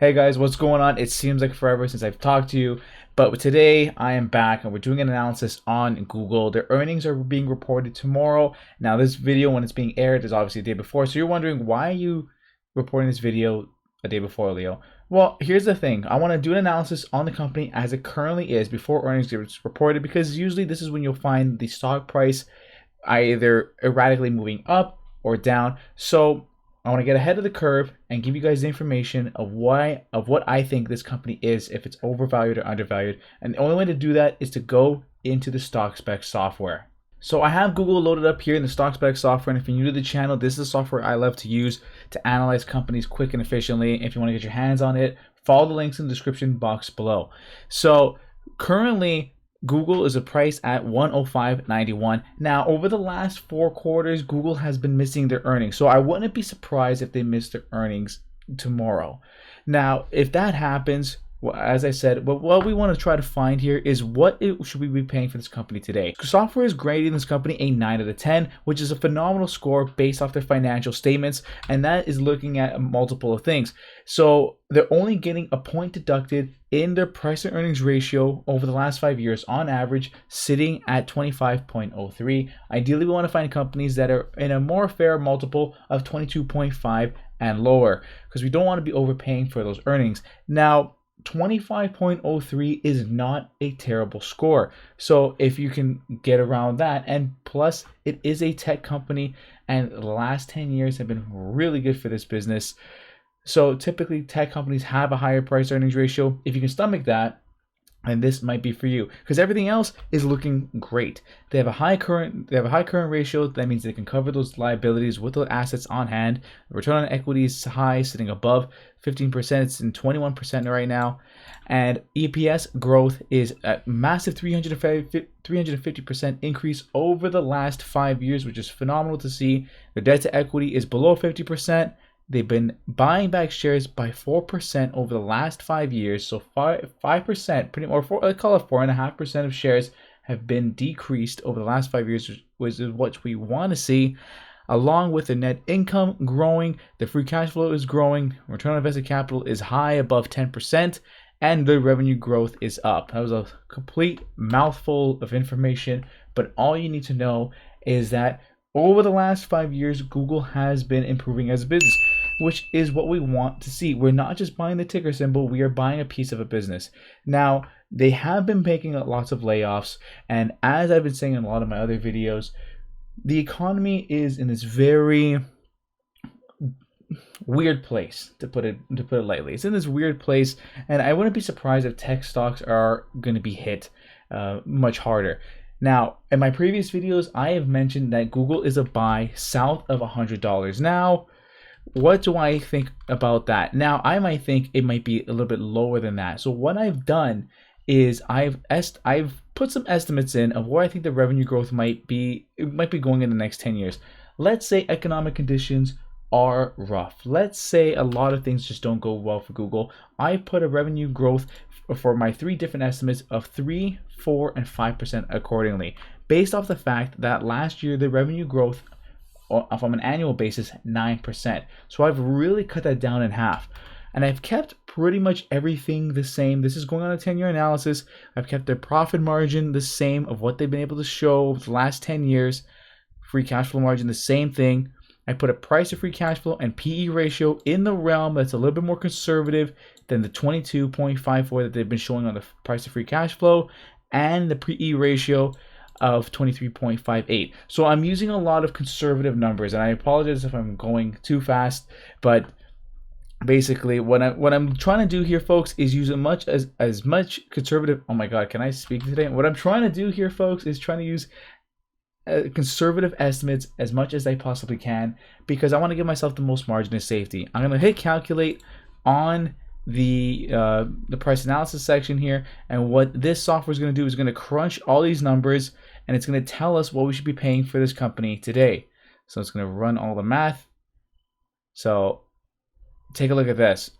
Hey guys, what's going on? It seems like forever since I've talked to you, but today I am back and we're doing an analysis on Google. Their earnings are being reported tomorrow. Now, this video, when it's being aired, is obviously the day before. So you're wondering, why are you reporting this video a day before, Leo? Well, here's the thing. I want to do an analysis on the company as it currently is before earnings get reported, because usually this is when you'll find the stock price either erratically moving up or down. So I want to get ahead of the curve and give you guys the information of what I think this company is, if it's overvalued or undervalued. And the only way to do that is to go into the stock spec software. So I have Google loaded up here in the stock spec software, and if you're new to the channel, this is the software I love to use to analyze companies quick and efficiently. If you want to get your hands on it, follow the links in the description box below. So currently, Google is a price at 105.91. Now, over the last 4 quarters, Google has been missing their earnings. So I wouldn't be surprised if they miss their earnings tomorrow. Now, if that happens, well, as I said, what we want to try to find here is should we be paying for this company today. Software is grading this company a 9 out of 10, which is a phenomenal score based off their financial statements, and that is looking at multiple of things. So they're only getting a point deducted in their price to earnings ratio over the last 5 years, on average sitting at 25.03. Ideally, we want to find companies that are in a more fair multiple of 22.5 and lower, because we don't want to be overpaying for those earnings. Now, 25.03 is not a terrible score. So if you can get around that, and plus it is a tech company, and the last 10 years have been really good for this business. So typically tech companies have a higher price earnings ratio. If you can stomach that, and this might be for you, because everything else is looking great. They have a high current ratio. That means they can cover those liabilities with the assets on hand. The return on equity is high, sitting above 15%. It's in 21% right now, and EPS growth is a massive 350% increase over the last 5 years, which is phenomenal to see. The debt to equity is below 50%. They've been buying back shares by 4% over the last 5 years. So 5%, I call it 4.5% of shares have been decreased over the last 5 years, which is what we want to see. Along with the net income growing, the free cash flow is growing, return on invested capital is high, above 10%, and the revenue growth is up. That was a complete mouthful of information, but all you need to know is that over the last 5 years, Google has been improving as a business, which is what we want to see. We're not just buying the ticker symbol, we are buying a piece of a business. Now, they have been making lots of layoffs, and as I've been saying in a lot of my other videos, the economy is in this very weird place, to put it lightly. It's in this weird place, and I wouldn't be surprised if tech stocks are going to be hit much harder. Now, in my previous videos, I have mentioned that Google is a buy south of $100. Now, what do I think about that? Now, I might think it might be a little bit lower than that. So what I've done is I've put some estimates in of where I think the revenue growth might be. It might be going in the next 10 years. Let's say economic conditions are rough. Let's say a lot of things just don't go well for Google. I put a revenue growth for my 3 different estimates of 3, 4, and 5% accordingly, based off the fact that last year the revenue growth from an annual basis 9%. So I've really cut that down in half, and I've kept pretty much everything the same. This is going on a 10-year analysis. I've kept their profit margin the same of what they've been able to show over the last 10 years. Free cash flow margin, the same thing. I put a price to free cash flow and PE ratio in the realm that's a little bit more conservative than the 22.54 that they've been showing on the price to free cash flow, and the PE ratio of 23.58. So I'm using a lot of conservative numbers, and I apologize if I'm going too fast, but basically what I'm trying to do here, folks, is use as much conservative. Oh my god, can I speak today? What I'm trying to do here, folks, is trying to use conservative estimates as much as I possibly can, because I want to give myself the most margin of safety. I'm going to hit calculate on the price analysis section here, and what this software is going to do is going to crunch all these numbers, and it's going to tell us what we should be paying for this company today. So it's going to run all the math. So take a look at this.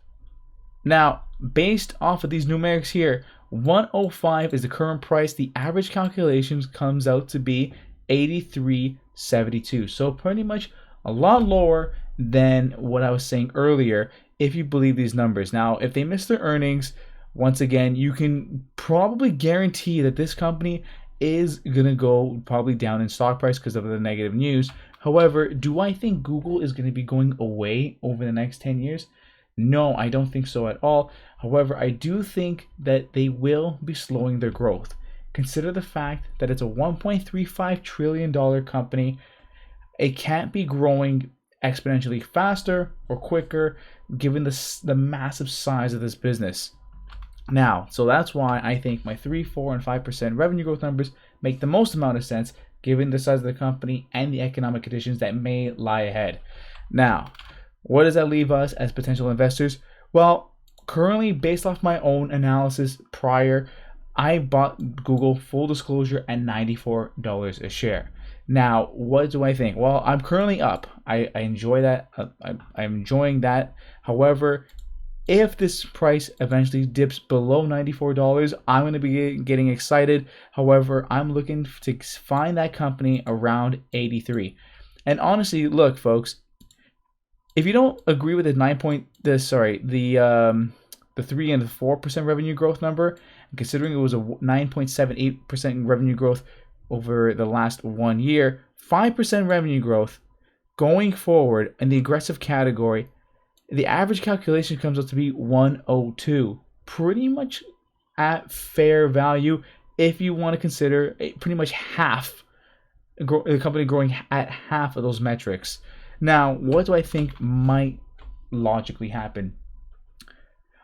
Now, based off of these numerics here, 105 is the current price. The average calculations comes out to be 83.72. So pretty much a lot lower than what I was saying earlier if you believe these numbers. Now, if they miss their earnings, once again, you can probably guarantee that this company is going to go probably down in stock price because of the negative news. However, do I think Google is going to be going away over the next 10 years? No, I don't think so at all. However, I do think that they will be slowing their growth. Consider the fact that it's a $1.35 trillion company. It can't be growing exponentially faster or quicker given the massive size of this business. Now, so that's why I think my 3, 4, and 5% revenue growth numbers make the most amount of sense given the size of the company and the economic conditions that may lie ahead. Now, what does that leave us as potential investors? Well, currently, based off my own analysis prior, I bought Google, full disclosure, at $94 a share. Now, what do I think? Well, I'm currently up. I enjoy that. I'm enjoying that. However, if this price eventually dips below $94, I'm going to be getting excited. However, I'm looking to find that company around 83. And honestly, look, folks, if you don't agree with the 3 and the 4% revenue growth number, considering it was a 9.78% revenue growth over the last 1 year, 5% revenue growth going forward in the aggressive category, the average calculation comes out to be 102, pretty much at fair value if you want to consider pretty much half, the company growing at half of those metrics. Now, what do I think might logically happen?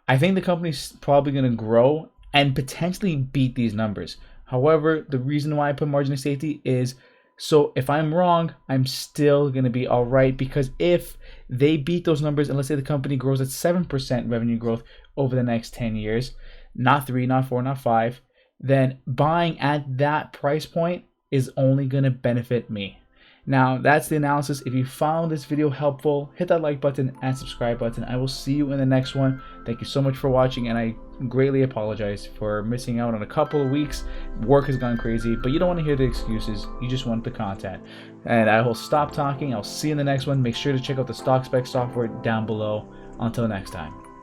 I think the company's probably going to grow and potentially beat these numbers. However, the reason why I put margin of safety is so if I'm wrong, I'm still going to be all right, because if they beat those numbers, and let's say the company grows at 7% revenue growth over the next 10 years, not 3, not 4, not 5, then buying at that price point is only going to benefit me. Now, that's the analysis. If you found this video helpful, hit that like button and subscribe button. I will see you in the next one. Thank you so much for watching, and I greatly apologize for missing out on a couple of weeks. Work has gone crazy, but you don't want to hear the excuses. You just want the content. And I will stop talking. I'll see you in the next one. Make sure to check out the stock spec software down below. Until next time.